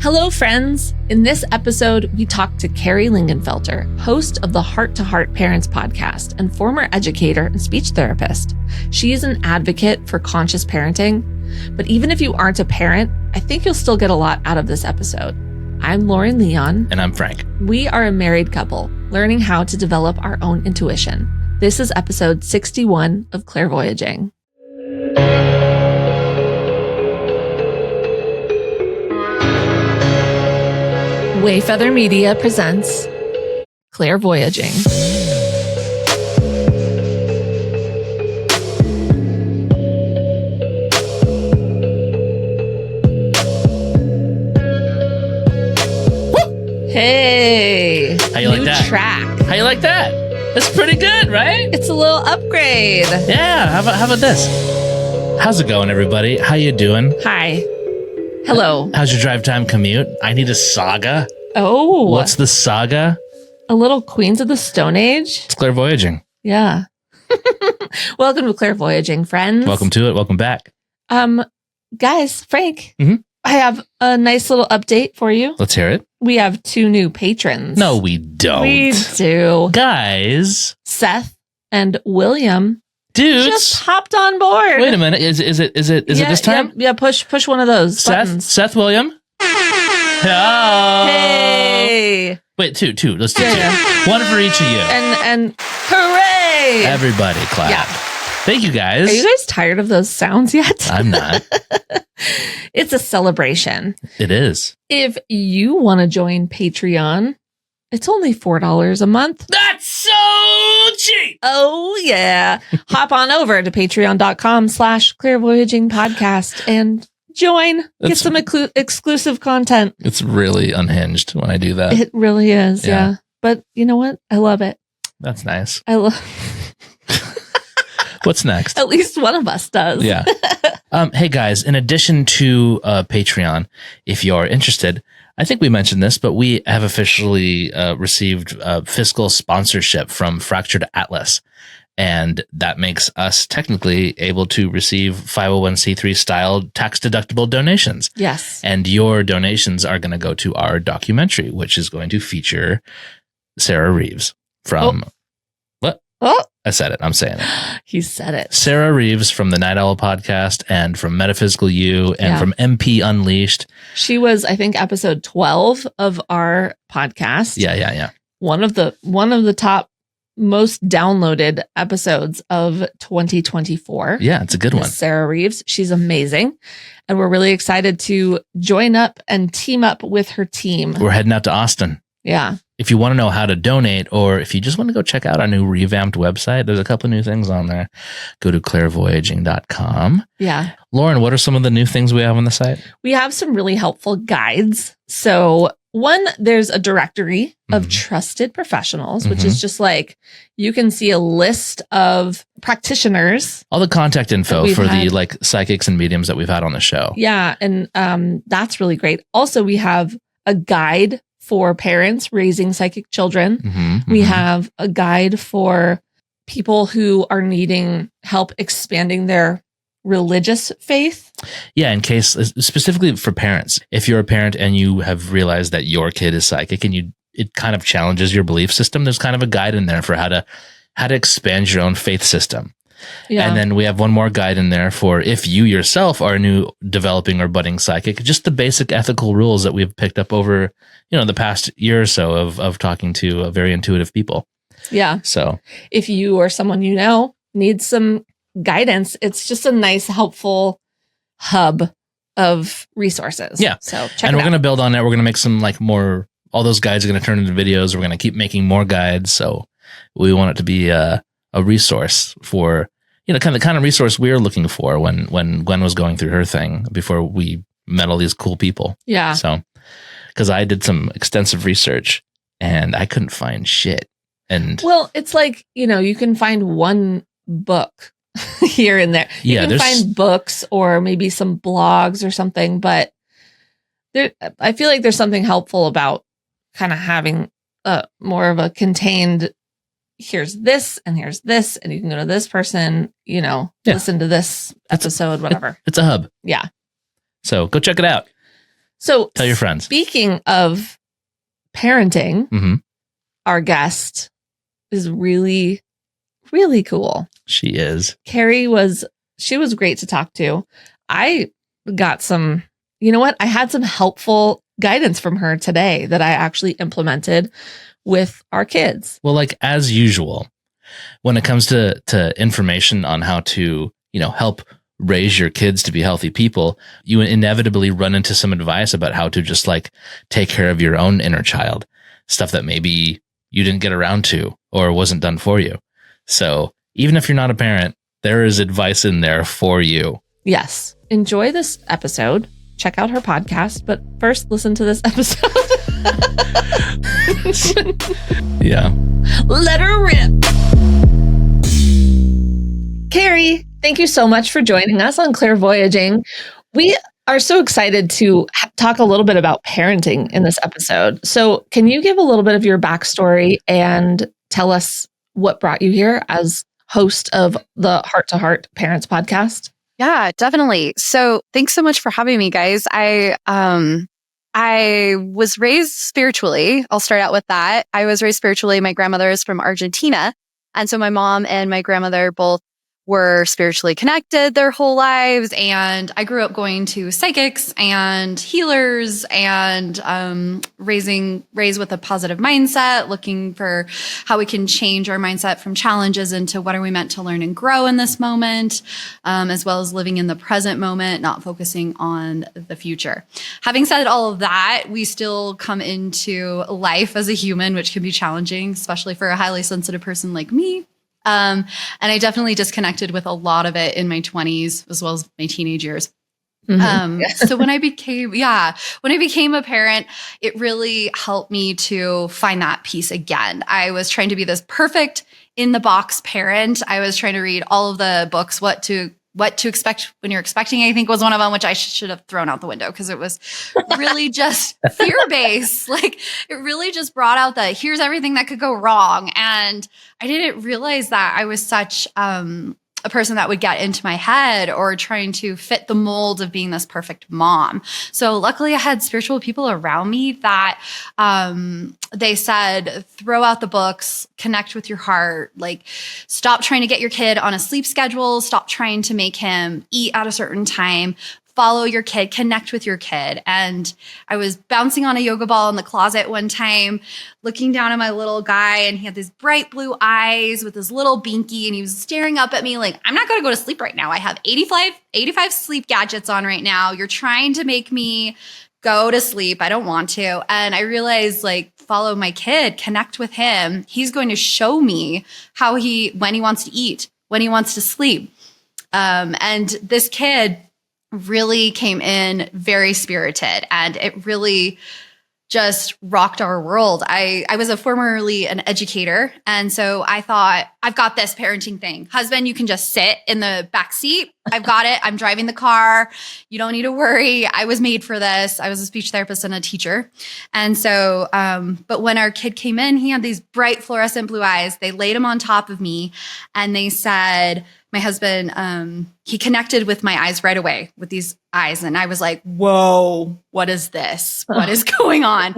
Hello, friends. In this episode, we talk to Carrie Lingenfelter, host of the Heart to Heart Parents podcast and former educator and speech therapist. She is an advocate for conscious parenting, but even if you aren't a parent, I think you'll still get a lot out of this episode. I'm Lauren Leon. And I'm Frank. We are a married couple learning how to develop our own intuition. This is episode 61 of Clairvoyaging. Wayfeather Media presents Clairvoyaging. Hey, how you like that? Track. How you like that? That's pretty good, right? It's a little upgrade. Yeah. How about this? How's it going, everybody? How you doing? Hi. Hello. How's your drive time commute? I need a saga. Oh. What's the saga? A little Queens of the Stone Age. It's Clairvoyaging. Yeah. Welcome to Clairvoyaging, friends. Welcome to it. Welcome back. Guys, Frank, Mm-hmm. I have a nice little update for you. Let's hear it. We have 2 new patrons. No, we don't. We do. Guys. Seth and William Dudes. just hopped on board. Wait a minute. Is it this time? Yeah, push one of those buttons. Seth William. Oh. Hey. Wait, two. Let's do two. Yeah. One for each of you. And hooray. Everybody clap. Yeah. Thank you, guys. Are you guys tired of those sounds yet? I'm not. It's a celebration. It is. If you want to join Patreon, it's only $4 a month. That's so cheap. Oh, yeah. Hop on over to patreon.com/clairvoyaging podcast and join. Get some exclusive content. It's really unhinged when I do that. It really is, yeah. But you know what? I love it. That's nice. I love. What's next? At least one of us does. Yeah. Hey guys, in addition to Patreon, if you're interested, I think we mentioned this, but we have officially received fiscal sponsorship from Fractured Atlas. And that makes us technically able to receive 501c3 style tax deductible donations. Yes. And your donations are going to go to our documentary, which is going to feature Sarah Reeves from... What? Oh. I said it. I'm saying it. He said it. Sarah Reeves from the Night Owl podcast and from Metaphysical You and from MP Unleashed. She was, I think, episode 12 of our podcast. Yeah. One of the top most downloaded episodes of 2024. Yeah, it's a good one. Sarah Reeves. She's amazing. And we're really excited to join up and team up with her team. We're heading out to Austin. Yeah. If you want to know how to donate, or if you just want to go check out our new revamped website, there's a couple of new things on there. Go to clairvoyaging.com. Yeah. Lauren, what are some of the new things we have on the site? We have some really helpful guides. So one, there's a directory of trusted professionals, which is just like, you can see a list of practitioners. All the contact info for the like psychics and mediums that we've had on the show. Yeah. And that's really great. Also, we have a guide for parents raising psychic children. We have a guide for people who are needing help expanding their religious faith. Yeah, in case, specifically for parents. If you're a parent and you have realized that your kid is psychic and it kind of challenges your belief system, there's kind of a guide in there for how to expand your own faith system. Yeah. And then we have one more guide in there for if you yourself are a new developing or budding psychic, just the basic ethical rules that we've picked up over, the past year or so of talking to very intuitive people. Yeah. So if you or someone you know needs some guidance, it's just a nice, helpful hub of resources. Yeah. So check and it we're out. going to build on it. We're going to make some more, all those guides are going to turn into videos. We're going to keep making more guides. So we want it to be a resource for, the kind of resource we were looking for when Gwen was going through her thing before we met all these cool people. Yeah. So, because I did some extensive research and I couldn't find shit. And well, it's like, you can find one book here and there. You can find books or maybe some blogs or something, but I feel like there's something helpful about kind of having more of a contained, here's this and here's this, and you can go to this person, listen to this episode, whatever. It's a hub. Yeah. So go check it out. So tell your friends. Speaking of parenting, our guest is really, really cool. She is. Carrie was great to talk to. I got some, you know what? I had some helpful guidance from her today that I actually implemented with our kids. Well, like as usual, when it comes to information on how to, help raise your kids to be healthy people, you inevitably run into some advice about how to just like take care of your own inner child, stuff that maybe you didn't get around to or wasn't done for you. So even if you're not a parent, there is advice in there for you. Yes. Enjoy this episode. Check out her podcast, but first listen to this episode. Yeah. Let her rip. Carrie, thank you so much for joining us on Clairvoyaging. We are so excited to talk a little bit about parenting in this episode. So can you give a little bit of your backstory and tell us what brought you here as host of the Heart to Heart Parents podcast? Yeah, definitely. So thanks so much for having me, guys. I was raised spiritually. I'll start out with that. I was raised spiritually. My grandmother is from Argentina. And so my mom and my grandmother both were spiritually connected their whole lives. And I grew up going to psychics and healers and raised with a positive mindset, looking for how we can change our mindset from challenges into what are we meant to learn and grow in this moment, as well as living in the present moment, not focusing on the future. Having said all of that, we still come into life as a human, which can be challenging, especially for a highly sensitive person like me. And I definitely disconnected with a lot of it in my 20s as well as my teenage years. So when I became a parent, it really helped me to find that peace again. I was trying to be this perfect in the box parent. I was trying to read all of the books, what to expect when you're expecting, I think was one of them, which I should have thrown out the window because it was really just fear-based. Like it really just brought out the, here's everything that could go wrong. And I didn't realize that I was such a person that would get into my head or trying to fit the mold of being this perfect mom. So luckily I had spiritual people around me that they said, throw out the books, connect with your heart, like stop trying to get your kid on a sleep schedule, stop trying to make him eat at a certain time, follow your kid, connect with your kid. And I was bouncing on a yoga ball in the closet one time, looking down at my little guy, and he had these bright blue eyes with his little binky, and he was staring up at me like, I'm not going to go to sleep right now. I have 85 sleep gadgets on right now. You're trying to make me go to sleep. I don't want to. And I realized, like, follow my kid, connect with him. He's going to show me when he wants to eat, when he wants to sleep. And this kid really came in very spirited, and it really just rocked our world. I was formerly an educator. And so I thought, I've got this parenting thing. Husband, you can just sit in the back seat. I've got it. I'm driving the car. You don't need to worry. I was made for this. I was a speech therapist and a teacher. And so, but when our kid came in, he had these bright fluorescent blue eyes. They laid him on top of me and they said, my husband, he connected with my eyes right away with these eyes. And I was like, whoa, what is this? What is going on?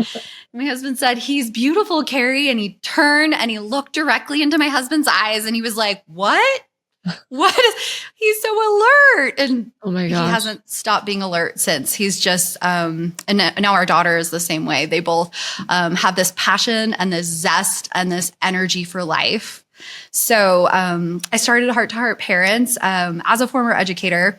My husband said, he's beautiful, Carrie. And he turned and he looked directly into my husband's eyes. And he was like, what? He's so alert. And oh my gosh, he hasn't stopped being alert since. He's just, and now our daughter is the same way. They both have this passion and this zest and this energy for life. So I started Heart to Heart Parents as a former educator.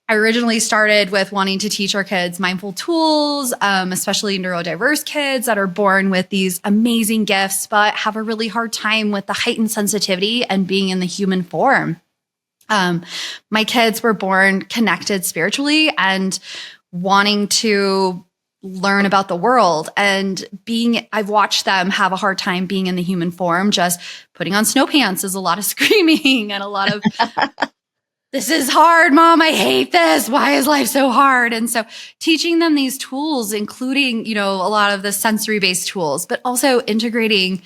I originally started with wanting to teach our kids mindful tools, especially neurodiverse kids that are born with these amazing gifts, but have a really hard time with the heightened sensitivity and being in the human form. My kids were born connected spiritually and wanting to learn about the world, and I've watched them have a hard time being in the human form. Just putting on snow pants is a lot of screaming and a lot of, this is hard, Mom. I hate this. Why is life so hard? And so teaching them these tools, including, a lot of the sensory based tools, but also integrating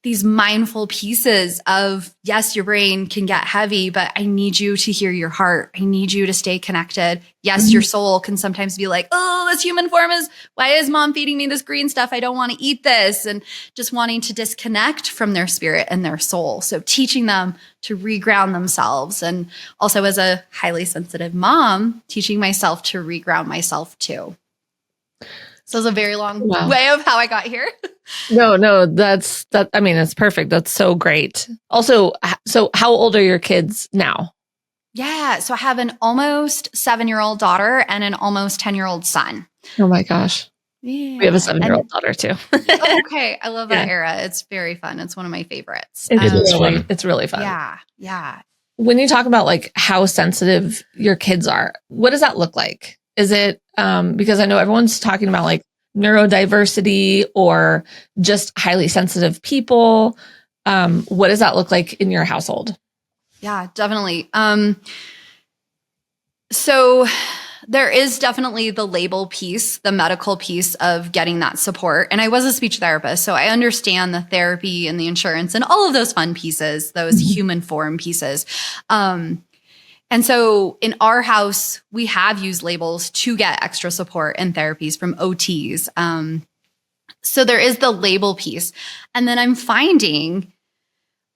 these mindful pieces of, yes, your brain can get heavy, but I need you to hear your heart. I need you to stay connected. Yes, your soul can sometimes be like, oh, this human form why is mom feeding me this green stuff? I don't want to eat this. And just wanting to disconnect from their spirit and their soul. So teaching them to reground themselves. And also as a highly sensitive mom, teaching myself to reground myself too. So it's a very long way of how I got here. No, that's perfect. That's so great. Also, so how old are your kids now? Yeah. So I have an almost 7-year-old daughter and an almost 10-year-old son. Oh my gosh. Yeah. We have a 7-year-old daughter too. Okay. I love that era. It's very fun. It's one of my favorites. It's really fun. Yeah. Yeah. When you talk about like how sensitive your kids are, what does that look like? Is it, because I know everyone's talking about like neurodiversity or just highly sensitive people. What does that look like in your household? Yeah, definitely. So there is definitely the label piece, the medical piece of getting that support. And I was a speech therapist, so I understand the therapy and the insurance and all of those fun pieces, those human form pieces. And so in our house, we have used labels to get extra support and therapies from OTs. So there is the label piece. And then I'm finding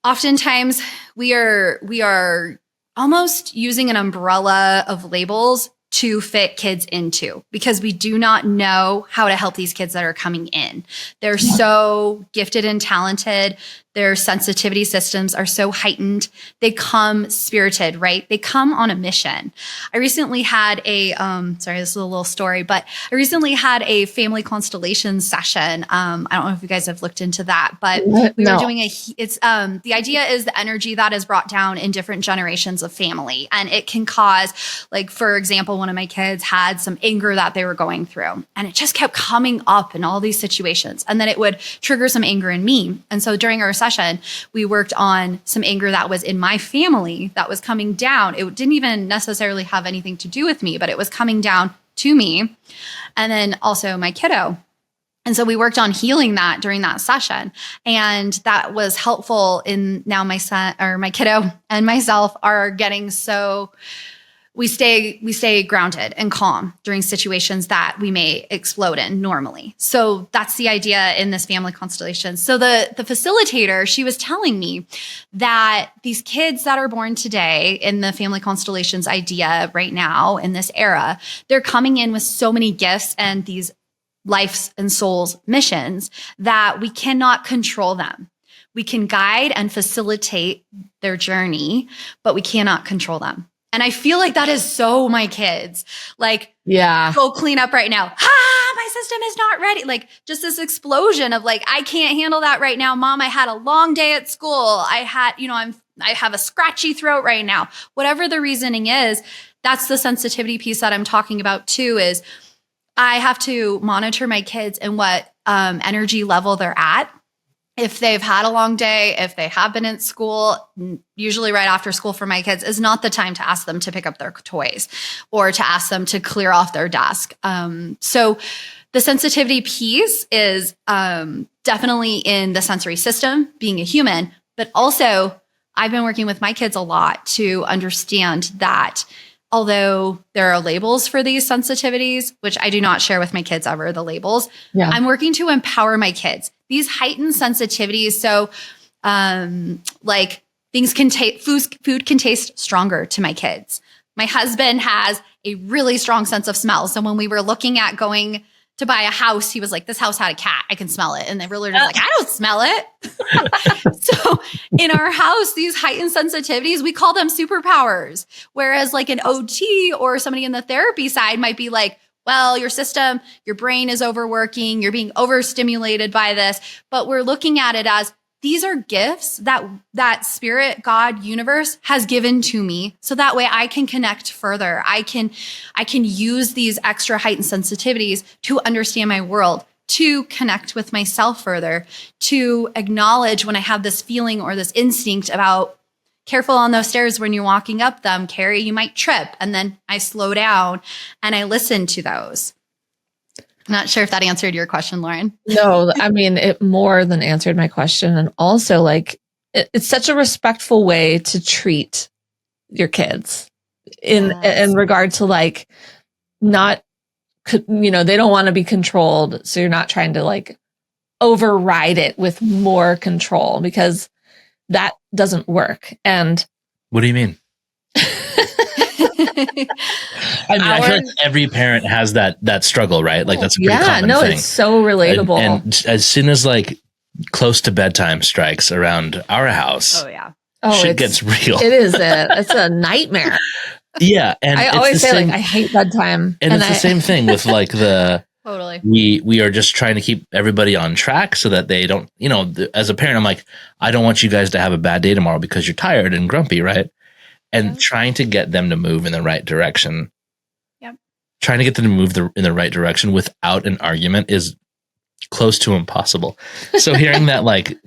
oftentimes we are almost using an umbrella of labels to fit kids into, because we do not know how to help these kids that are coming in. They're so gifted and talented. Their sensitivity systems are so heightened. They come spirited, right? They come on a mission. I recently had sorry, this is a little story, but I recently had a family constellation session. I don't know if you guys have looked into that, but we were doing the idea is the energy that is brought down in different generations of family. And it can cause, like, for example, one of my kids had some anger that they were going through, and it just kept coming up in all these situations. And then it would trigger some anger in me. And so during our session, we worked on some anger that was in my family that was coming down. It didn't even necessarily have anything to do with me, but it was coming down to me. And then also my kiddo. And so we worked on healing that during that session. And that was helpful in now my son, or my kiddo and myself are getting we stay grounded and calm during situations that we may explode in normally. So that's the idea in this family constellation. So the facilitator, she was telling me that these kids that are born today in the family constellations idea right now in this era, they're coming in with so many gifts and these lives and souls missions that we cannot control them. We can guide and facilitate their journey, but we cannot control them. And I feel like that is so my kids. Like, go clean up right now. My system is not ready. Like, just this explosion of like, I can't handle that right now. Mom, I had a long day at school. I have a scratchy throat right now. Whatever the reasoning is, that's the sensitivity piece that I'm talking about too, is I have to monitor my kids and what energy level they're at. If they've had a long day, if they have been in school, usually right after school for my kids is not the time to ask them to pick up their toys or to ask them to clear off their desk. So the sensitivity piece is definitely in the sensory system, being a human, but also I've been working with my kids a lot to understand that although there are labels for these sensitivities, which I do not share with my kids ever, the labels, I'm working to empower my kids. These heightened sensitivities. So like things food can taste stronger to my kids. My husband has a really strong sense of smell. So when we were looking at going to buy a house, he was like, this house had a cat. I can smell it. And the realtor was like, I don't smell it. So in our house, these heightened sensitivities, we call them superpowers. Whereas like an OT or somebody in the therapy side might be like, well, your system, your brain is overworking, you're being overstimulated by this. But we're looking at it as these are gifts that spirit, God, universe has given to me. So that way I can connect further. I can use these extra heightened sensitivities to understand my world, to connect with myself further, to acknowledge when I have this feeling or this instinct about careful on those stairs when you're walking up them, Carrie, you might trip. And then I slow down and I listen to those. Not sure if that answered your question, Lauren. No, I mean, it more than answered my question. And also, like, it's such a respectful way to treat your kids in regard to, like, not, you know, they don't want to be controlled. So you're not trying to, like, override it with more control, because that doesn't work. And what do you mean? I mean, I feel like every parent has that struggle, right? Like, that's a pretty common thing. It's so relatable. And as soon as, like, close to bedtime strikes around our house, shit gets real. It's a nightmare. Yeah, and I always say, like, I hate bedtime, and it's the same thing with, like, the totally. We are just trying to keep everybody on track so that they don't, you know, as a parent, I'm like, I don't want you guys to have a bad day tomorrow because you're tired and grumpy, right? And trying to get them to move in the right direction. Yep. Trying to get them to move in the right direction without an argument is close to impossible. So hearing that, like,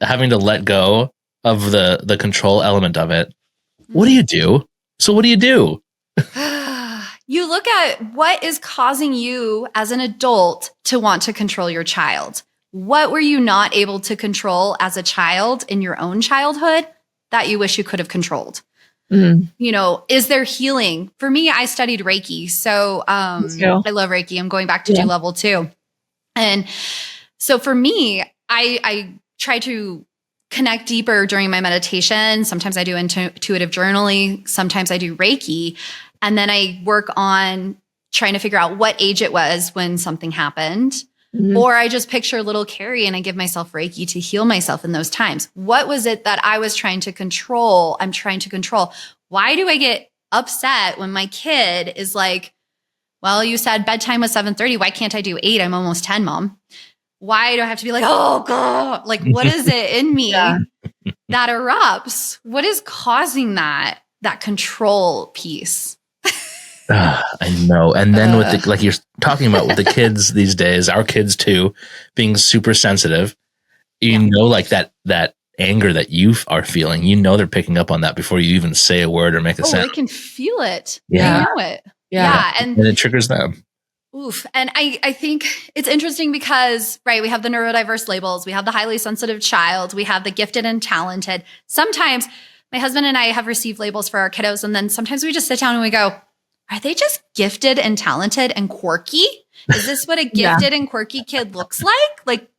having to let go of the control element of it. What do you do? So what do you do? You look at what is causing you as an adult to want to control your child. What were you not able to control as a child in your own childhood that you wish you could have controlled? Mm-hmm. You know, is there healing? For me, I studied Reiki. So I love Reiki. I'm going back to do level 2. And so for me, I try to connect deeper during my meditation. Sometimes I do intuitive journaling. Sometimes I do Reiki. And then I work on trying to figure out what age it was when something happened. Mm-hmm. Or I just picture little Carrie and I give myself Reiki to heal myself in those times. What was it that I was trying to control? I'm trying to control. Why do I get upset when my kid is like, well, you said bedtime was 7:30. Why can't I do 8? I'm almost 10, Mom. Why do I have to be like, oh God, like, what is it in me that erupts? What is causing that control piece? I know. And then with like you're talking about with the kids these days, our kids too, being super sensitive, you know, like that anger that you are feeling, you know, they're picking up on that before you even say a word or make a sound. They can feel it. Yeah. They know it. Yeah. And it triggers them. Oof. And I think it's interesting because, right, we have the neurodiverse labels, we have the highly sensitive child, we have the gifted and talented. Sometimes my husband and I have received labels for our kiddos, and then sometimes we just sit down and we go, are they just gifted and talented and quirky? Is this what a gifted and quirky kid looks like? Like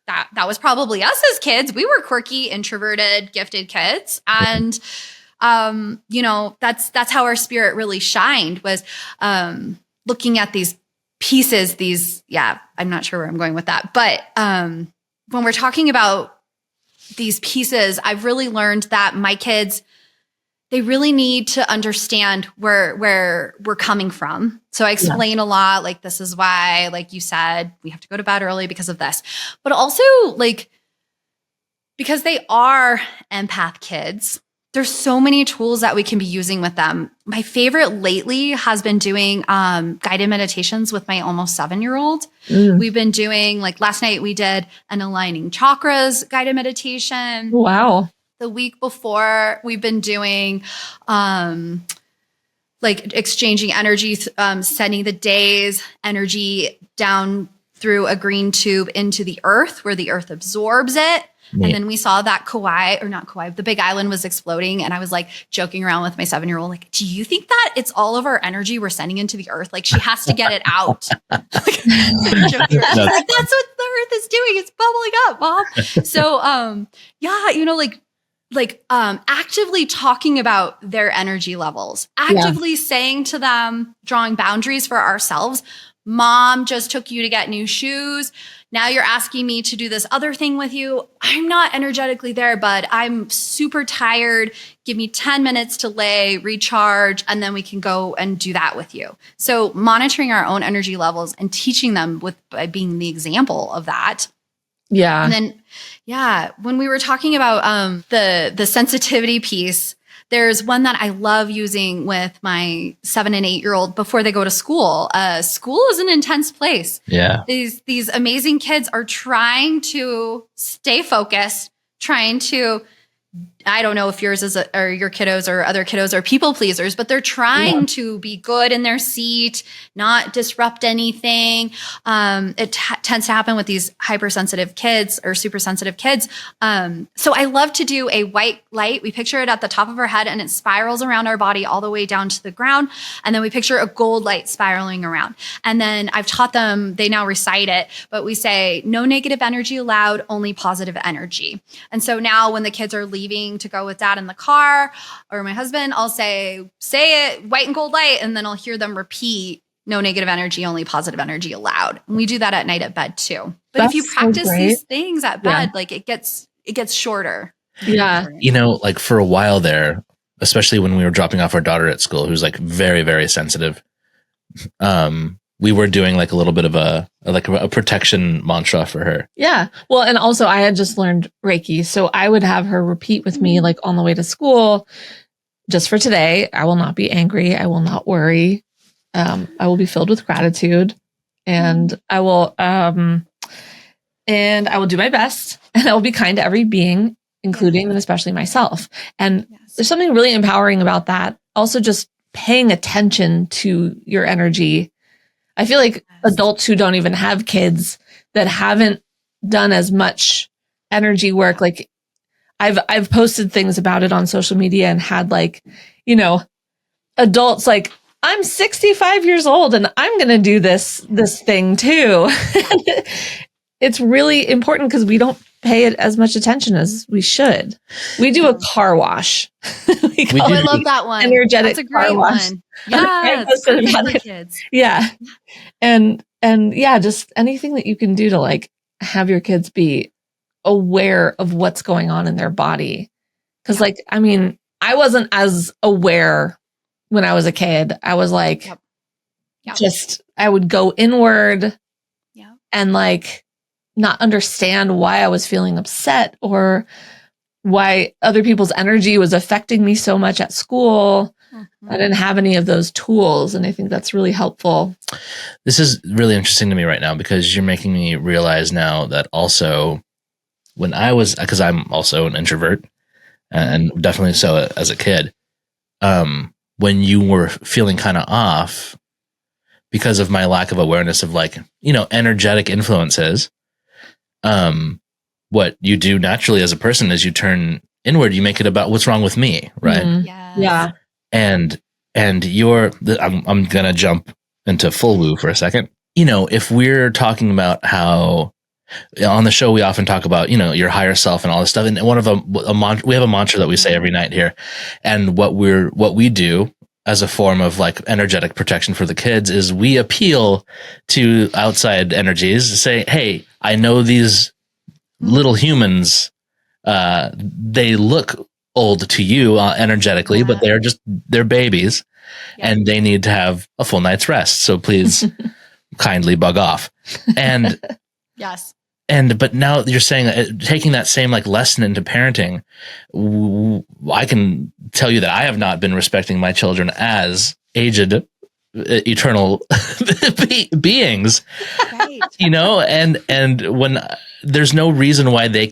that was probably us as kids. We were quirky, introverted, gifted kids. And you know, that's how our spirit really shined, was looking at these pieces, I'm not sure where I'm going with that. But when we're talking about these pieces, I've really learned that my kids, they really need to understand where we're coming from. So I explain a lot, like, this is why, like you said, we have to go to bed early because of this. But also, like, because they are empath kids, there's so many tools that we can be using with them. My favorite lately has been doing guided meditations with my almost 7-year-old. We've been doing, like, last night we did an aligning chakras guided meditation. Wow. The week before, we've been doing like exchanging energy, sending the day's energy down through a green tube into the earth, where the earth absorbs it. Yeah. And then we saw that the Big Island was exploding. And I was like joking around with my 7-year-old, like, do you think that it's all of our energy we're sending into the earth? Like, she has to get it out. She's like, that's what the earth is doing. It's bubbling up, Mom. So, you know, actively talking about their energy levels, actively saying to them, drawing boundaries for ourselves. Mom just took you to get new shoes. Now you're asking me to do this other thing with you. I'm not energetically there, but I'm super tired. Give me 10 minutes to lay, recharge, and then we can go and do that with you. So monitoring our own energy levels and teaching them by being the example of that. Yeah. And then, when we were talking about the sensitivity piece, there's one that I love using with my 7 and 8-year-old before they go to school. School is an intense place. Yeah. These amazing kids are trying to stay focused, trying to I don't know if yours is or your kiddos or other kiddos are people pleasers, but they're trying to be good in their seat, not disrupt anything. It tends to happen with these hypersensitive kids or super sensitive kids. So I love to do a white light. We picture it at the top of our head and it spirals around our body all the way down to the ground. And then we picture a gold light spiraling around. And then I've taught them, they now recite it, but we say no negative energy allowed, only positive energy. And so now when the kids are leaving to go with dad in the car or my husband, I'll say it white and gold light. And then I'll hear them repeat no negative energy, only positive energy allowed. And we do that at night at bed too. But if you practice these things at bed, like it gets shorter. Yeah. Like for a while there, especially when we were dropping off our daughter at school, who's like very, very sensitive. We were doing like a little bit of a protection mantra for her. Yeah. Well, and also I had just learned Reiki. So I would have her repeat with me, like on the way to school, just for today, I will not be angry. I will not worry. I will be filled with gratitude and I will do my best and I will be kind to every being, including and especially myself. And there's something really empowering about that. Also just paying attention to your energy. I feel like adults who don't even have kids that haven't done as much energy work, like I've posted things about it on social media and had like, adults like, I'm 65 years old and I'm going to do this thing too. It's really important because we don't pay it as much attention as we should. We do a car wash. I love that one. Energetic That's a great car wash. one. Yeah, it's for kids. Yeah. And yeah, just anything that you can do to like have your kids be aware of what's going on in their body. Cause I wasn't as aware when I was a kid. I was like, I would go inward and like not understand why I was feeling upset or why other people's energy was affecting me so much at school. I didn't have any of those tools. And I think that's really helpful. This is really interesting to me right now because you're making me realize now that also because I'm also an introvert and definitely so as a kid, when you were feeling kind of off because of my lack of awareness of like, energetic influences, what you do naturally as a person is you turn inward, you make it about what's wrong with me. Right. Mm-hmm. Yes. Yeah. And I'm going to jump into full woo for a second. If we're talking about how on the show, we often talk about, your higher self and all this stuff. And one of we have a mantra that we say every night here. And what we do as a form of like energetic protection for the kids is we appeal to outside energies to say, hey, I know these little humans, they look old to you energetically, but they're babies and they need to have a full night's rest. So please kindly bug off. And yes. But now you're saying taking that same like lesson into parenting, I can tell you that I have not been respecting my children as aged, eternal beings, right. And when there's no reason why they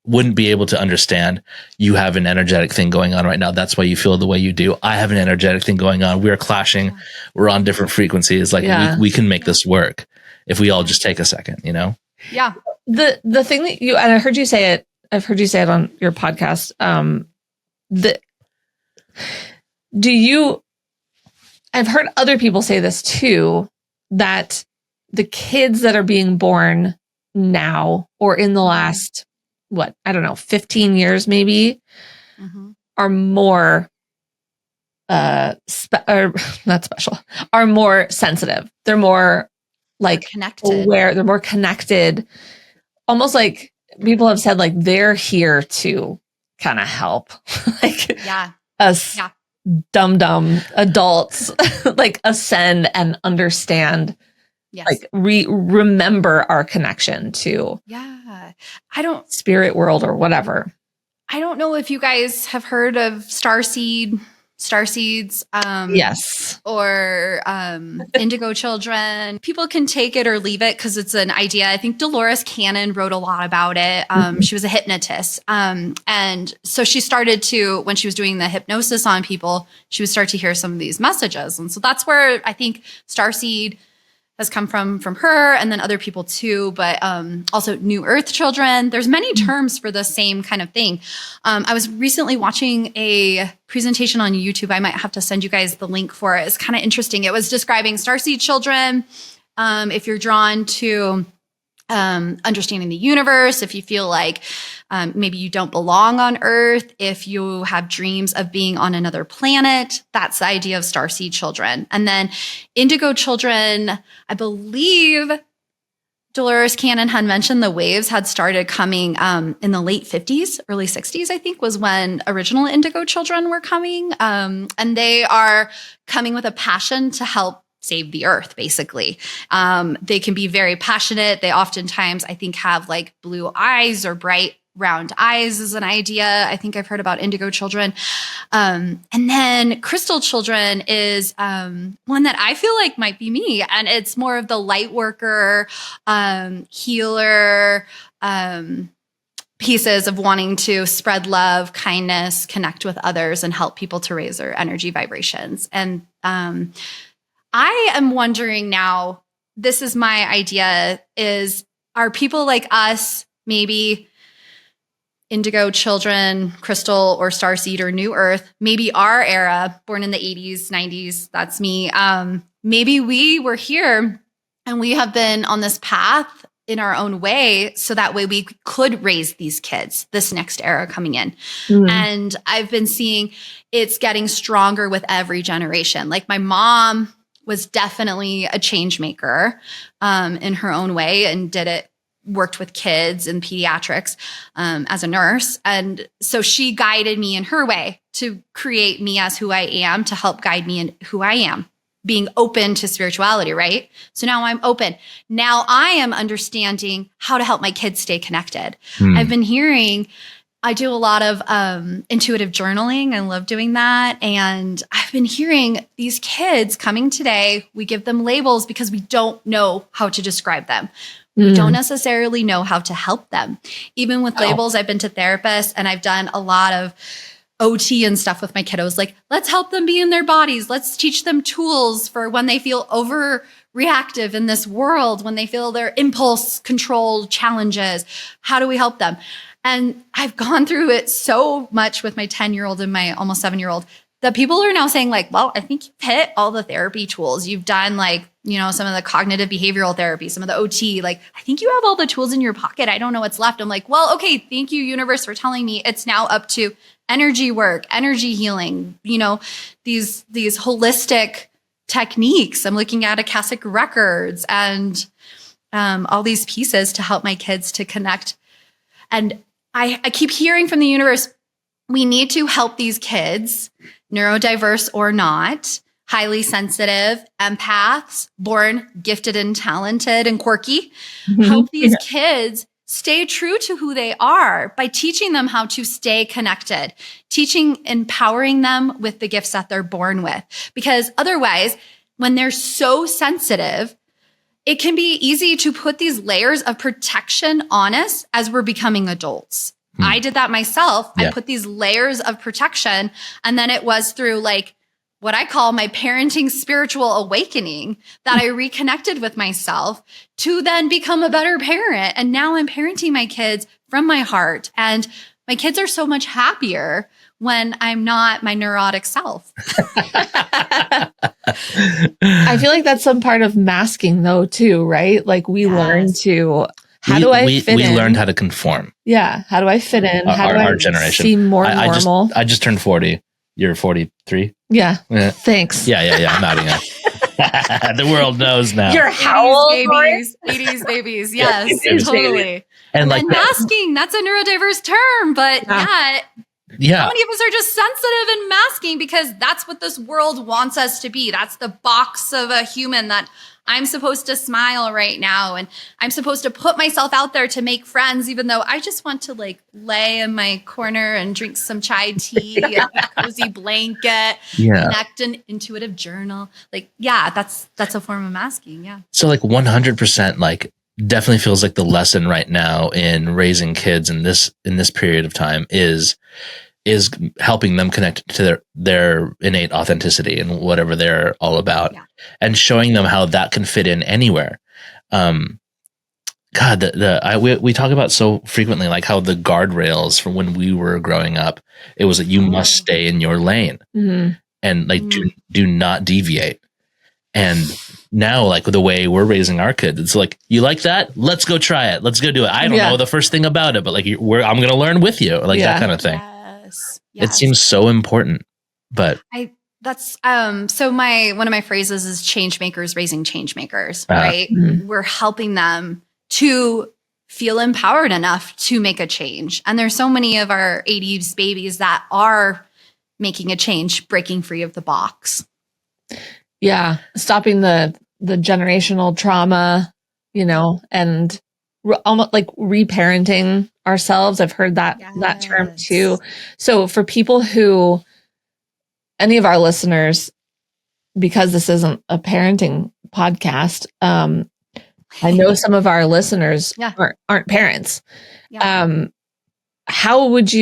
wouldn't be able to understand you have an energetic thing going on right now. That's why you feel the way you do. I have an energetic thing going on. We're clashing. Yeah. We're on different frequencies. Like we can make this work if we all just take a second, Yeah. The thing that and I heard you say it, I've heard you say it on your podcast. I've heard other people say this too, that the kids that are being born now or in the last, 15 years maybe, are more, not special, are more sensitive. They're more like connected. Aware. They're more connected. Almost like people have said, like they're here to kind of help, like us dumb adults, like ascend and understand, like remember our connection to spirit world or whatever. I don't know if you guys have heard of starseed starseeds, yes, or indigo children. People can take it or leave it because it's an idea. I think Dolores Cannon wrote a lot about it. She was a hypnotist. And so she started to, when she was doing the hypnosis on people, she would start to hear some of these messages. And so that's where I think starseed has come from her, and then other people too, but also New Earth children. There's many terms for the same kind of thing. I was recently watching a presentation on YouTube. I might have to send you guys the link for it. It's kind of interesting. It was describing starseed children. If you're drawn to understanding the universe, if you feel like maybe you don't belong on Earth, if you have dreams of being on another planet, that's the idea of starseed children. And then indigo children, I believe Dolores Cannon had mentioned the waves had started coming in the late 50s, early 60s, I think, was when original indigo children were coming. And they are coming with a passion to help save the earth, basically. They can be very passionate. They oftentimes, I think, have like blue eyes or bright round eyes is an idea. I think I've heard about indigo children. And then crystal children is one that I feel like might be me. And it's more of the light worker, healer, pieces of wanting to spread love, kindness, connect with others, and help people to raise their energy vibrations. And I am wondering now, this is my idea, are people like us, maybe indigo children, crystal or starseed or new earth, maybe our era, born in the 80s, 90s, that's me. Maybe we were here and we have been on this path in our own way, so that way we could raise these kids, this next era coming in. And I've been seeing it's getting stronger with every generation. Like my mom was definitely a change maker in her own way, and worked with kids and pediatrics as a nurse. And so she guided me in her way to create me as who I am, to help guide me in who I am, being open to spirituality, right? So now I'm open. Now I am understanding how to help my kids stay connected. I've been hearing, I do a lot of intuitive journaling. I love doing that. And I've been hearing these kids coming today, we give them labels because we don't know how to describe them. We don't necessarily know how to help them. Even with labels, I've been to therapists and I've done a lot of OT and stuff with my kiddos. Like, let's help them be in their bodies. Let's teach them tools for when they feel overreactive in this world, when they feel their impulse control challenges. How do we help them? And I've gone through it so much with my 10-year-old and my almost 7-year-old that people are now saying like, well, I think you've hit all the therapy tools. You've done like, some of the cognitive behavioral therapy, some of the OT, like, I think you have all the tools in your pocket. I don't know what's left. I'm like, well, okay, thank you, universe, for telling me it's now up to energy work, energy healing, these holistic techniques. I'm looking at Akashic records and all these pieces to help my kids to connect. And I keep hearing from the universe, we need to help these kids, neurodiverse or not, highly sensitive, empaths, born gifted and talented and quirky, help these kids stay true to who they are by teaching them how to stay connected, empowering them with the gifts that they're born with. Because otherwise, when they're so sensitive, it can be easy to put these layers of protection on us as we're becoming adults. I did that myself. Yeah. I put these layers of protection, and then it was through like what I call my parenting spiritual awakening that I reconnected with myself to then become a better parent. And now I'm parenting my kids from my heart, and my kids are so much happier when I'm not my neurotic self. I feel like that's some part of masking though too, right? Like we learn to, how do I fit in? We learned how to conform. Yeah. How do I fit in? How do I generation. seem more normal? I just turned 40. You're 43? Yeah. Thanks. Yeah. I'm nodding at. The world knows now. You're how old, babies? 80s babies. Yes, totally. And like masking, that's a neurodiverse term, but yeah. How many of us are just sensitive and masking because that's what this world wants us to be? That's the box of a human that I'm supposed to smile right now. And I'm supposed to put myself out there to make friends, even though I just want to like lay in my corner and drink some chai tea and a cozy blanket, connect an intuitive journal. Like, yeah, that's a form of masking. Yeah. So like 100%, like definitely feels like the lesson right now in raising kids in this period of time is helping them connect to their innate authenticity and whatever they're all about, and showing them how that can fit in anywhere. God, we talk about so frequently, like how the guardrails from when we were growing up, it was that you must stay in your lane and like do not deviate. And now, like the way we're raising our kids, it's like, you like that? Let's go try it. Let's go do it. I don't know the first thing about it, but like I'm going to learn with you, like that kind of thing. Yes. It seems so important, but so one of my phrases is change makers raising change makers, right? We're helping them to feel empowered enough to make a change. And there's so many of our 80s babies that are making a change, breaking free of the box. Yeah. Stopping the generational trauma, and almost like reparenting ourselves. I've heard that term too. So for people who, any of our listeners, because this isn't a parenting podcast, I know some of our listeners aren't parents. How would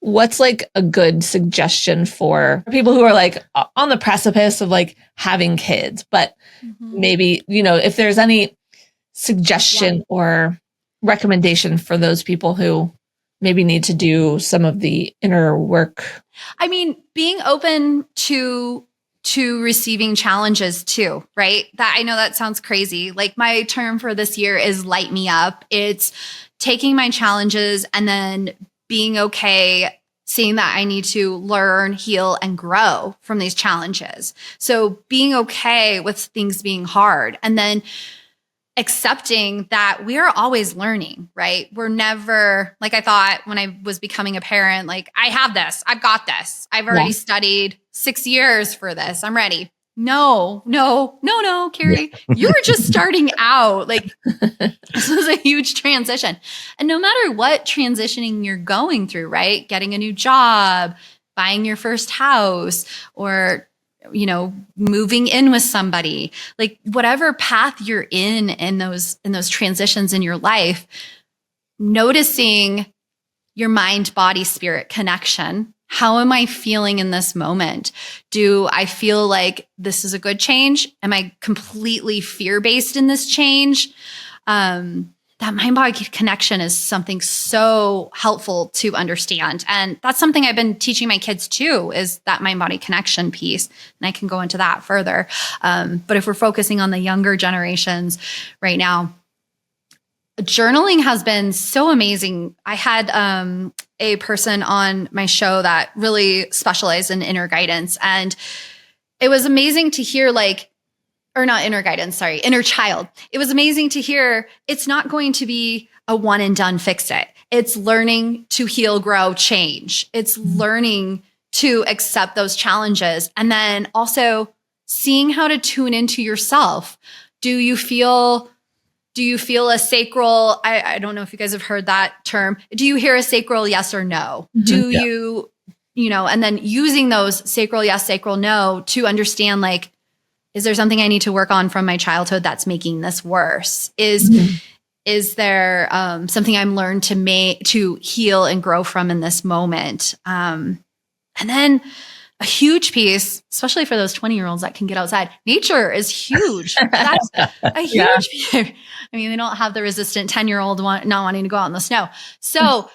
what's like a good suggestion for people who are like on the precipice of like having kids, but maybe, if there's any suggestion or recommendation for those people who maybe need to do some of the inner work? I mean, being open to receiving challenges too, right? That, I know that sounds crazy. Like my term for this year is light me up. It's taking my challenges and then being okay, seeing that I need to learn, heal, and grow from these challenges. So being okay with things being hard, and then accepting that we are always learning, right? We're never, like I thought when I was becoming a parent, like I have this, I've got this. I've already studied 6 years for this. I'm ready. No, Carrie, you were just starting out. Like this was a huge transition. And no matter what transitioning you're going through, right? Getting a new job, buying your first house, or moving in with somebody, like whatever path you're in those transitions in your life, noticing your mind, body, spirit connection. How am I feeling in this moment? Do I feel like this is a good change? Am I completely fear-based in this change? That mind-body connection is something so helpful to understand. And that's something I've been teaching my kids too, is that mind-body connection piece. And I can go into that further. But if we're focusing on the younger generations right now, journaling has been so amazing. I had a person on my show that really specialized in inner guidance. And it was amazing to hear inner child. It was amazing to hear it's not going to be a one and done fix it. It's learning to heal, grow, change. It's learning to accept those challenges. And then also seeing how to tune into yourself. Do you feel a sacral? I don't know if you guys have heard that term. Do you hear a sacral yes or no? Do you, and then using those sacral yes, sacral no to understand, like, is there something I need to work on from my childhood that's making this worse? Is there something I'm learned to heal and grow from in this moment? And then a huge piece, especially for those 20-year-olds that can get outside, nature is huge. That's a huge piece. I mean, they don't have the resistant 10-year-old not wanting to go out in the snow. So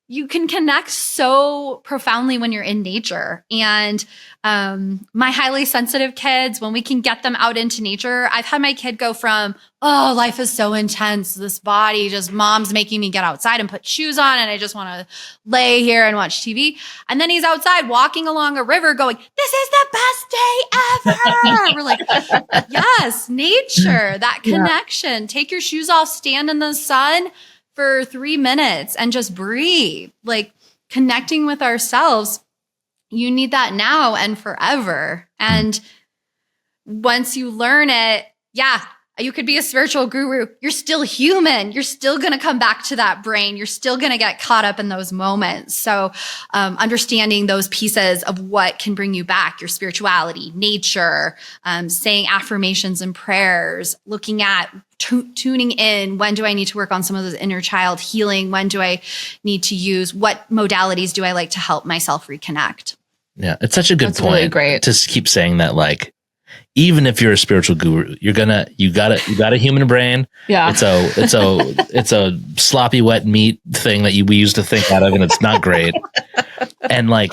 you can connect so profoundly when you're in nature. And my highly sensitive kids, when we can get them out into nature, I've had my kid go from, oh, life is so intense. This body, just mom's making me get outside and put shoes on. And I just want to lay here and watch TV. And then he's outside walking along a river going, this is the best day ever. We're like, yes, nature, that connection. Take your shoes off, stand in the sun for 3 minutes and just breathe, like connecting with ourselves. You need that now and forever. And once you learn it, yeah, you could be a spiritual guru. You're still human. You're still going to come back to that brain. You're still going to get caught up in those moments. So understanding those pieces of what can bring you back, your spirituality, nature, saying affirmations and prayers, looking at tuning in. When do I need to work on some of those inner child healing? When do I need to use, what modalities do I like to help myself reconnect? Yeah, it's such a good That's point really great. to keep saying that, like, even if you're a spiritual guru, you got a human brain. Yeah. It's a sloppy wet meat thing that we used to think out of, and it's not great. And like,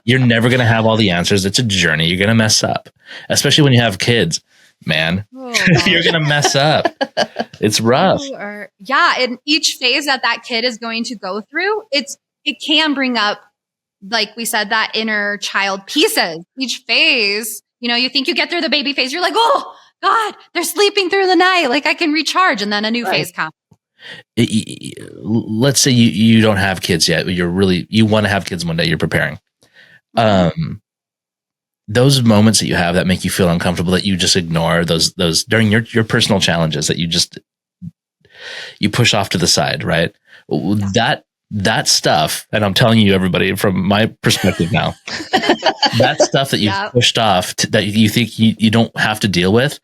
you're never going to have all the answers. It's a journey. You're going to mess up, especially when you have kids, man. You're going to mess up. It's rough. And each phase that kid is going to go through, it can bring up, like we said, that inner child pieces. Each phase, you think you get through the baby phase, you're like, oh God, they're sleeping through the night. Like I can recharge. And then a new phase comes. Let's say you don't have kids yet. You want to have kids one day. You're preparing. Those moments that you have that make you feel uncomfortable, that you just ignore, those during your personal challenges that you push off to the side, right? That stuff, and I'm telling you, everybody, from my perspective now, that stuff that you've pushed off that you think you don't have to deal with,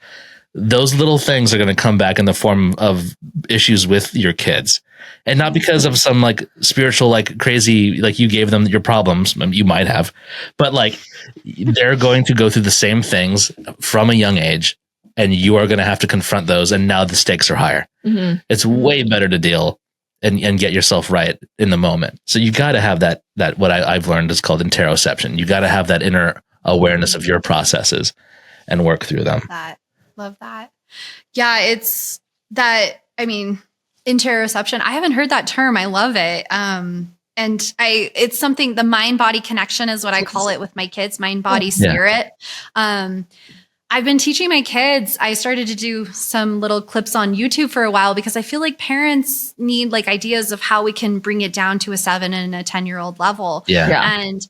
those little things are going to come back in the form of issues with your kids. And not because of some like spiritual, like crazy, like you gave them your problems. You might have, but like they're going to go through the same things from a young age, and you are going to have to confront those. And now the stakes are higher. Mm-hmm. It's way better to deal and get yourself right in the moment. So you got to have that what I've learned is called interoception. You got to have that inner awareness of your processes and work through them. Love that. Yeah, it's that, interoception. I haven't heard that term. I love it. It's something, the mind body connection is what I call it with my kids, mind, body, spirit. I've been teaching my kids. I started to do some little clips on YouTube for a while because I feel like parents need like ideas of how we can bring it down to a 7 and a 10-year-old level. Yeah. And,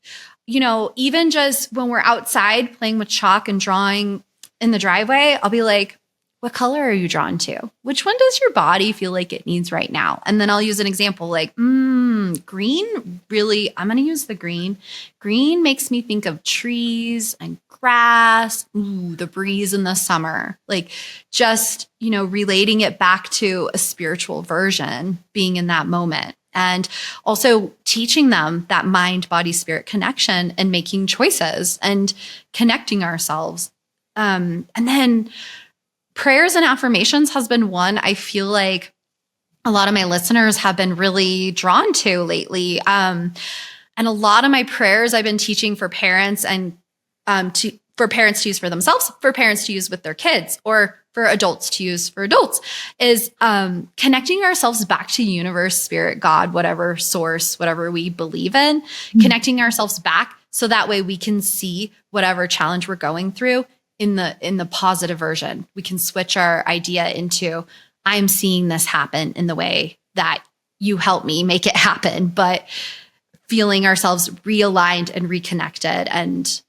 even just when we're outside playing with chalk and drawing in the driveway, I'll be like, what color are you drawn to? Which one does your body feel like it needs right now? And then I'll use an example like, green, really, I'm going to use the green. Green makes me think of trees and grass, the breeze in the summer, like just, relating it back to a spiritual version, being in that moment. And also teaching them that mind, body, spirit connection and making choices and connecting ourselves. And then prayers and affirmations has been one I feel like a lot of my listeners have been really drawn to lately. And a lot of my prayers I've been teaching for parents and for parents to use for themselves, for parents to use with their kids, or for adults to use for adults, is connecting ourselves back to universe, spirit, God, whatever source, whatever we believe in, connecting ourselves back so that way we can see whatever challenge we're going through in the positive version. We can switch our idea into, I'm seeing this happen in the way that you help me make it happen, but feeling ourselves realigned and reconnected and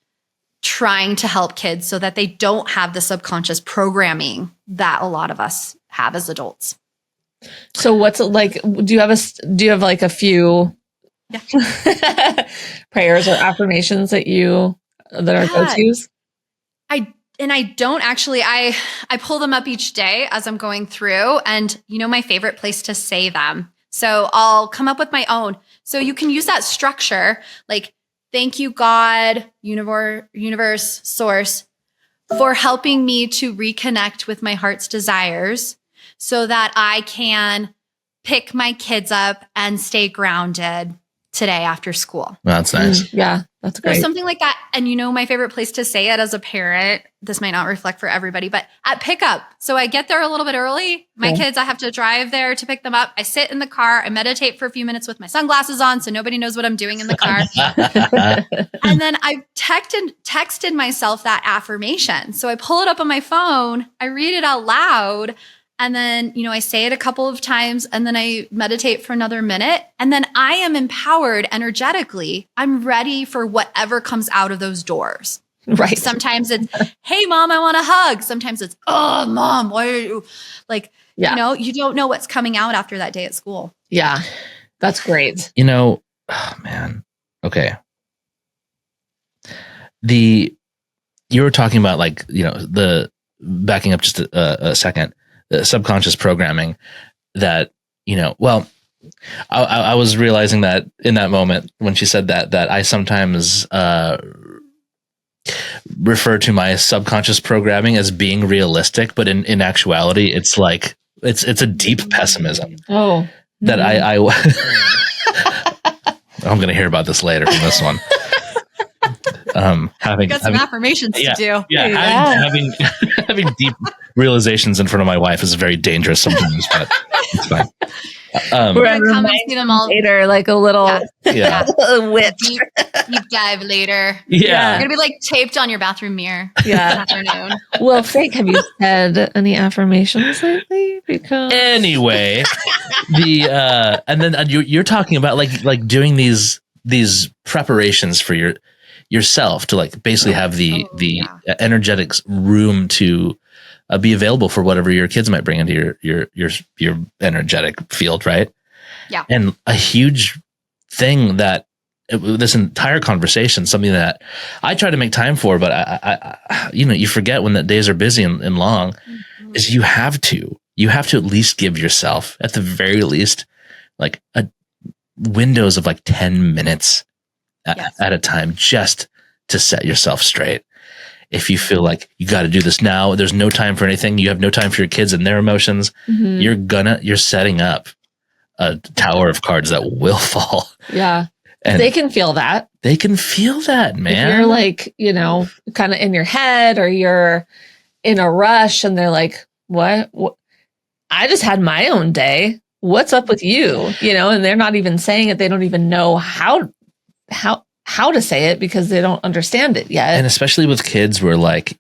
trying to help kids so that they don't have the subconscious programming that a lot of us have as adults. So what's it like? Do you have like a few prayers or affirmations that are go-tos? I don't actually, I pull them up each day as I'm going through, and my favorite place to say them. So I'll come up with my own. So you can use that structure, like, thank you, God, universe, source, for helping me to reconnect with my heart's desires so that I can pick my kids up and stay grounded today after school. That's nice. Yeah, that's great. Or something like that. And my favorite place to say it as a parent, this might not reflect for everybody, but at pickup. So I get there a little bit early. My kids, I have to drive there to pick them up. I sit in the car. I meditate for a few minutes with my sunglasses on so nobody knows what I'm doing in the car. And then I texted myself that affirmation. So I pull it up on my phone. I read it out loud. And then, I say it a couple of times and then I meditate for another minute. And then I am empowered energetically. I'm ready for whatever comes out of those doors. Right. Sometimes it's, hey, mom, I want a hug. Sometimes it's, oh, mom, why are you like, you know, you don't know what's coming out after that day at school. Yeah. That's great. You know, oh man. Okay. You were talking about like, you know, the backing up just a second, the subconscious programming that, you know, well, I was realizing that in that moment when she said that I sometimes refer to my subconscious programming as being realistic, but in actuality, it's like it's a deep pessimism. Oh, that I'm going to hear about this later from this one. Having some affirmations to do. Yeah, having deep realizations in front of my wife is very dangerous sometimes, but it's fine. We're going to come and see them all later, like a little witch. Deep dive later. Yeah. You're going to be like taped on your bathroom mirror. Yeah. Afternoon. Well, Frank, have you said any affirmations lately? Because anyway, and then you're talking about like doing these preparations for yourself to like basically have the energetic room to be available for whatever your kids might bring into your energetic field, right? Yeah. And a huge thing that this entire conversation, something that I try to make time for, but I you forget when the days are busy and long, is you have to at least give yourself, at the very least, like a windows of like 10 minutes at a time, just to set yourself straight. If you feel like you got to do this now, there's no time for anything, you have no time for your kids and their emotions, you're setting up a tower of cards that will fall. Yeah. And they can feel that. They can feel that, man. If you're like, kind of in your head or you're in a rush and they're like, what? I just had my own day. What's up with you? And they're not even saying it. They don't even know how to say it because they don't understand it yet. And especially with kids where like,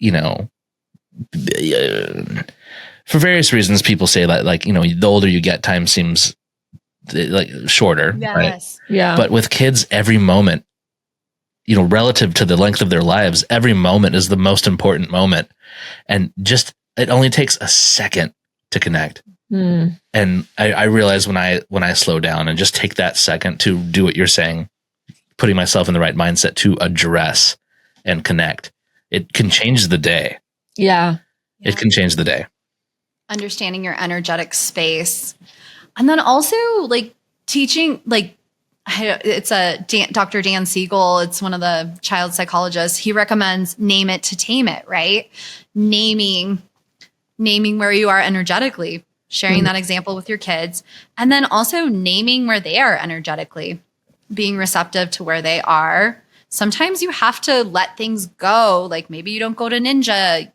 for various reasons, people say that like, the older you get, time seems like shorter. Yes. Right? Yeah. But with kids, every moment, relative to the length of their lives, every moment is the most important moment. And just, it only takes a second to connect. And I realize when I slow down and just take that second to do what you're saying, putting myself in the right mindset to address and connect, it can change the day. Yeah. It can change the day. Understanding your energetic space. And then also like teaching, like it's Dr. Dan Siegel. It's one of the child psychologists. He recommends name it to tame it, right? Naming where you are energetically, sharing that example with your kids, and then also naming where they are energetically, being receptive to where they are. Sometimes you have to let things go. Like maybe you don't go to ninja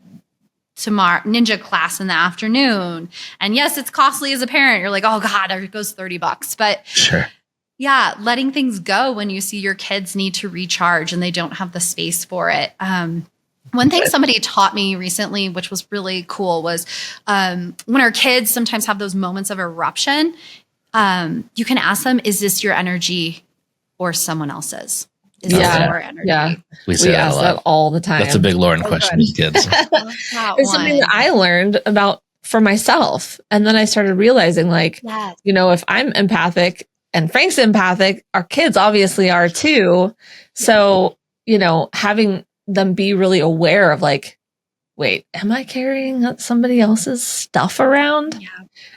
class in the afternoon. And yes, it's costly as a parent. You're like, oh God, it goes $30. But sure. Yeah, letting things go when you see your kids need to recharge and they don't have the space for it. One thing somebody taught me recently, which was really cool, was when our kids sometimes have those moments of eruption, you can ask them, is this your energy or someone else's? Is this your energy? Yeah. We say that ask that all the time. That's a big Lauren question with kids. It's something that I learned about for myself. And then I started realizing like, if I'm empathic and Frank's empathic, our kids obviously are too. So, having them be really aware of like, wait, am I carrying somebody else's stuff around? Yeah.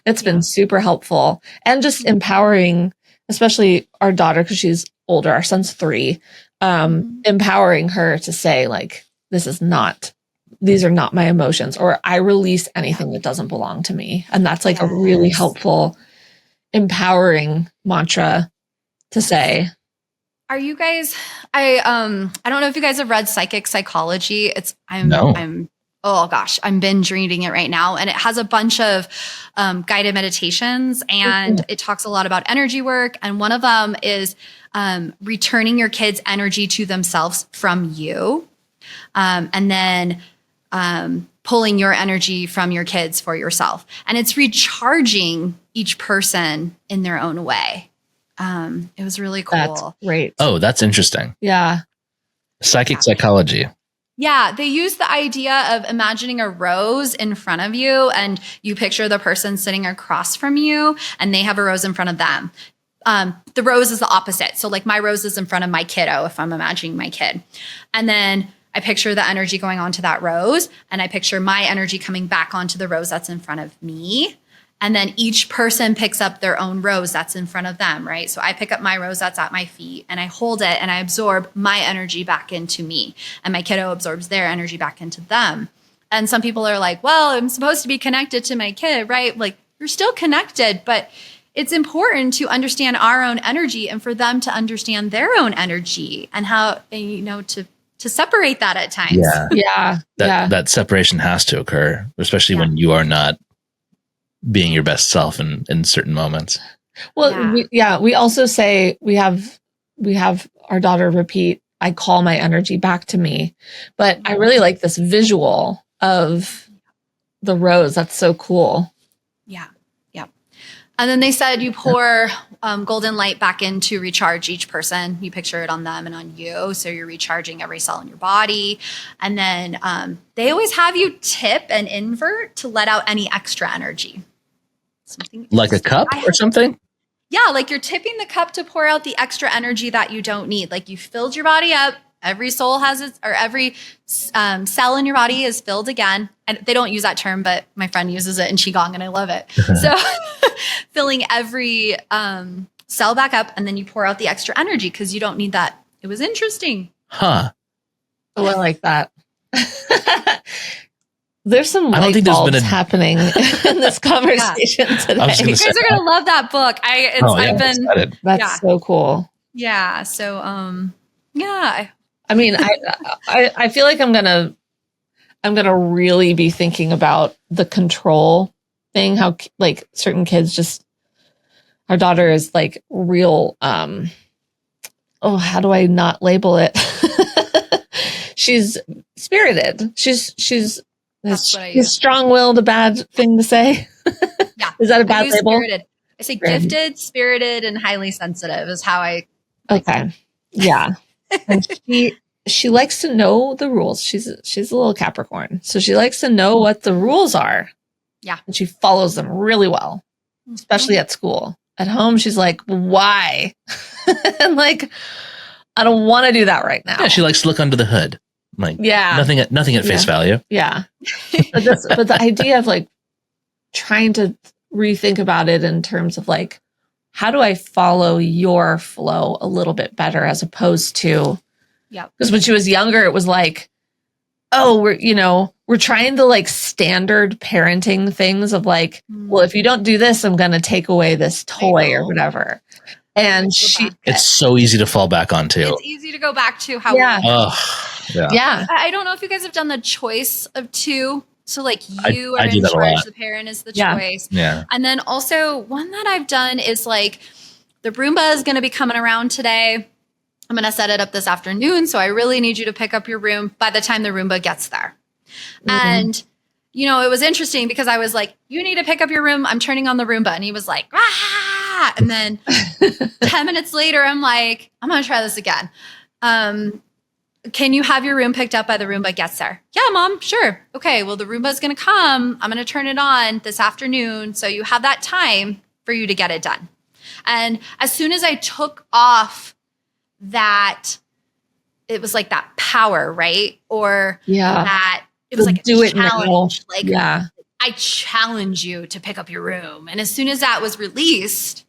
It's been super helpful and just empowering, especially our daughter, because she's older, our son's 3, empowering her to say like, these are not my emotions, or I release anything that doesn't belong to me. And that's like a really helpful, empowering mantra to say. Are you guys, I don't know if you guys have read Psychic Psychology. I'm binge reading it right now. And it has a bunch of guided meditations and it talks a lot about energy work. And one of them is returning your kids' energy to themselves from you. And then pulling your energy from your kids for yourself. And it's recharging each person in their own way. It was really cool. That's great. Oh, that's interesting. Yeah. Psychic psychology. Yeah, they use the idea of imagining a rose in front of you, and you picture the person sitting across from you and they have a rose in front of them. The rose is the opposite. So like my rose is in front of my kiddo if I'm imagining my kid. And then I picture the energy going onto that rose, and I picture my energy coming back onto the rose that's in front of me. And then each person picks up their own rose that's in front of them, right? So I pick up my rose that's at my feet and I hold it and I absorb my energy back into me. And my kiddo absorbs their energy back into them. And some people are like, well, I'm supposed to be connected to my kid, right? Like, you're still connected, but it's important to understand our own energy and for them to understand their own energy and how, you know, to separate that at times. Yeah. That separation has to occur, especially when you are not being your best self in certain moments. Well, we also say we have our daughter repeat, I call my energy back to me. But I really like this visual of the rose. That's so cool. Yeah. And then they said you pour golden light back in to recharge each person. You picture it on them and on you. So you're recharging every cell in your body. And then they always have you tip and invert to let out any extra energy. Something like a cup or something? Yeah, like you're tipping the cup to pour out the extra energy that you don't need. Like you filled your body up. Every soul has its, or every cell in your body is filled again. And they don't use that term, but my friend uses it in Qigong and I love it. So filling every cell back up, and then you pour out the extra energy because you don't need that. It was interesting. Huh. Oh, I like that. There's some light bulbs happening in this conversation today. You guys are going to love that book. That's so cool. Yeah. So, I mean, I feel like I'm gonna really be thinking about the control thing. How like certain kids just, our daughter is like real. How do I not label it? She's spirited. She's strong-willed. A bad thing to say. Yeah, is that a bad label? Spirited. I say gifted, spirited, and highly sensitive is how I. Okay. Yeah. And she likes to know the rules. She's a little Capricorn. So she likes to know what the rules are. Yeah. And she follows them really well, especially at school. At home, she's like, why? And like, I don't want to do that right now. Yeah, she likes to look under the hood. Like, nothing at face value. Yeah. But the idea of like trying to rethink about it in terms of like, how do I follow your flow a little bit better as opposed to, because when she was younger, it was like, oh, we're trying to like standard parenting things of like, well, if you don't do this, I'm going to take away this toy or whatever. And it's so easy to fall back on too. It's easy to go back to how I don't know if you guys have done the choice of two. So like you are in charge, the parent is the choice. Yeah. And then also one that I've done is like the Roomba is going to be coming around today. I'm going to set it up this afternoon. So I really need you to pick up your room by the time the Roomba gets there. Mm-hmm. And, it was interesting because I was like, you need to pick up your room. I'm turning on the Roomba. And he was like, ah! And then 10 minutes later, I'm like, I'm going to try this again. Can you have your room picked up by the Roomba gets there? Yeah, Mom, sure. Okay, well, the Roomba is going to come. I'm going to turn it on this afternoon. So you have that time for you to get it done. And as soon as I took off that, it was like that power, right? Or that it was like a challenge. I challenge you to pick up your room. And as soon as that was released,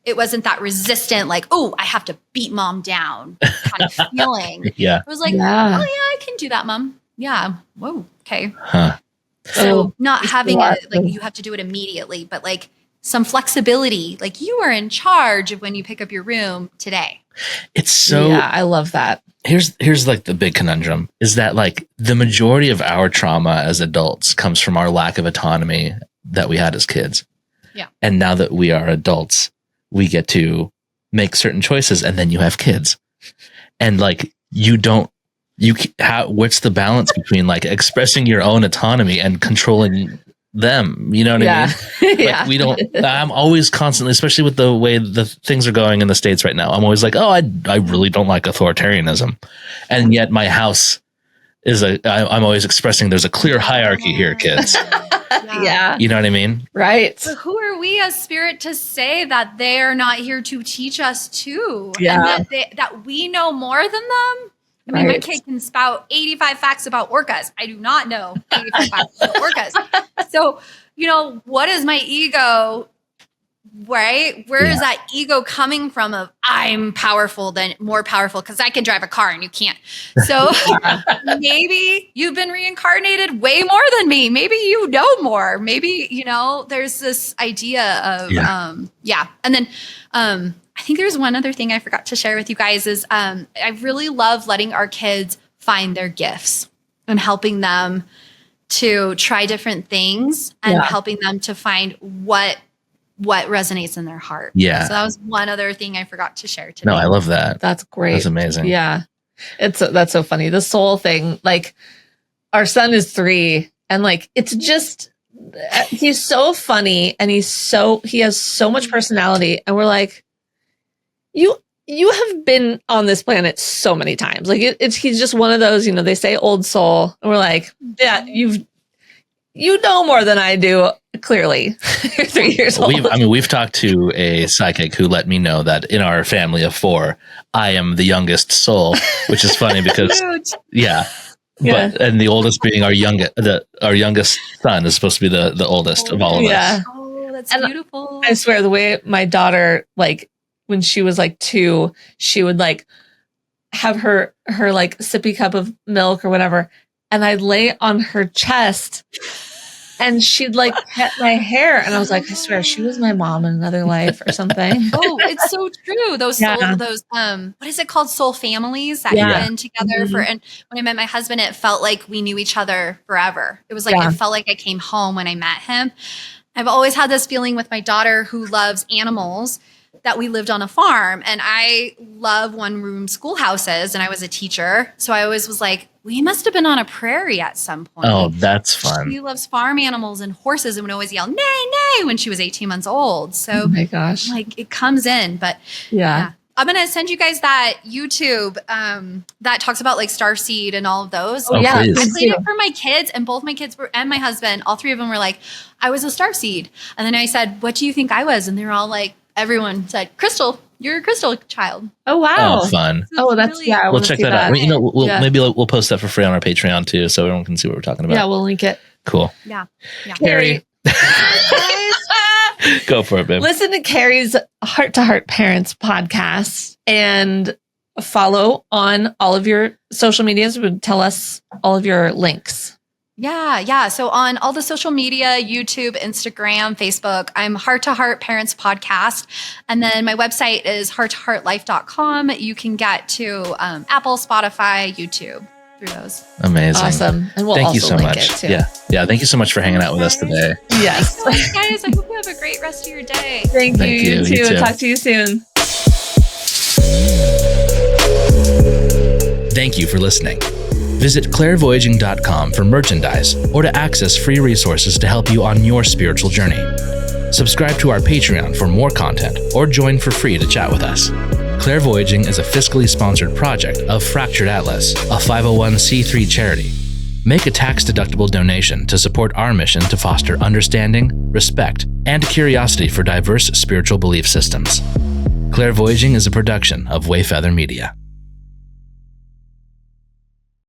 it wasn't that resistant, like, oh, I have to beat Mom down kind of feeling. It was like, oh, yeah, I can do that, Mom. Yeah. Whoa. Okay. Huh. So not having it, like, you have to do it immediately, but like some flexibility, like you are in charge of when you pick up your room today. It's so, I love that. Here's like the big conundrum is that like the majority of our trauma as adults comes from our lack of autonomy that we had as kids. Yeah. And now that we are adults, we get to make certain choices, and then you have kids, and like what's the balance between like expressing your own autonomy and controlling them? You know what I mean? Like we don't. I'm always constantly, especially with the way the things are going in the States right now. I'm always like, oh, I really don't like authoritarianism, and yet my house I'm always expressing there's a clear hierarchy here, kids. Yeah. You know what I mean? Right. But who are we as spirit to say that they are not here to teach us too? Yeah. And that we know more than them? I mean, my kid can spout 85 facts about orcas. I do not know 85 facts about orcas. So, what is my ego, right? Where is that ego coming from of I'm more powerful because I can drive a car and you can't. So maybe you've been reincarnated way more than me. Maybe you know more. Maybe, there's this idea of, And then I think there's one other thing I forgot to share with you guys is I really love letting our kids find their gifts and helping them to try different things and helping them to find what resonates in their heart. Yeah. So that was one other thing I forgot to share today. No, I love that. That's great. That's amazing. Yeah. That's so funny. The soul thing, like our son is 3 and like, it's just, he's so funny and he has so much personality. And we're like, you have been on this planet so many times. Like he's just one of those, they say old soul. And we're like, yeah, you know more than I do. Clearly, you're 3 years old. We've talked to a psychic who let me know that in our family of 4, I am the youngest soul, which is funny because, but and the oldest being our youngest son is supposed to be the oldest of all of us. Oh, that's beautiful. I swear, the way my daughter, like when she was like 2, she would like have her like sippy cup of milk or whatever, and I'd lay on her chest. And she'd like pet my hair. And I was like, I swear she was my mom in another life or something. Oh, it's so true. Those what is it called? Soul families that have been together and when I met my husband, it felt like we knew each other forever. It was like, it felt like I came home when I met him. I've always had this feeling with my daughter who loves animals that we lived on a farm and I love 1-room schoolhouses and I was a teacher. So I always was like, we must have been on a prairie at some point. Oh, that's fun. She loves farm animals and horses and would always yell, nay, nay, when she was 18 months old. So oh my gosh, like it comes in, but yeah. I'm going to send you guys that YouTube that talks about like starseed and all of those. Oh, yeah. Please. I played it for my kids and both my kids and my husband, all 3 of them were like, I was a starseed. And then I said, what do you think I was? And they were all like, everyone said, Crystal, you're a crystal child. Oh, wow. Oh, fun. So that's, really, we'll check that out. Maybe we'll post that for free on our Patreon too, so everyone can see what we're talking about. Yeah, we'll link it. Cool. Yeah. Carrie. Go for it, babe. Listen to Carrie's Heart to Heart Parents podcast and follow on all of your social medias. Tell us all of your links. Yeah. So on all the social media, YouTube, Instagram, Facebook, I'm Heart to Heart Parents Podcast. And then my website is hearttoheartlife.com. You can get to Apple, Spotify, YouTube through those. Amazing. Awesome. And thank you so much. Yeah. Thank you so much for hanging out with us today. Yes. Thanks, guys. I hope you have a great rest of your day. Thank you. You too. Talk to you soon. Thank you for listening. Visit clairvoyaging.com for merchandise or to access free resources to help you on your spiritual journey. Subscribe to our Patreon for more content or join for free to chat with us. Clairvoyaging is a fiscally sponsored project of Fractured Atlas, a 501c3 charity. Make a tax-deductible donation to support our mission to foster understanding, respect, and curiosity for diverse spiritual belief systems. Clairvoyaging is a production of Wayfeather Media.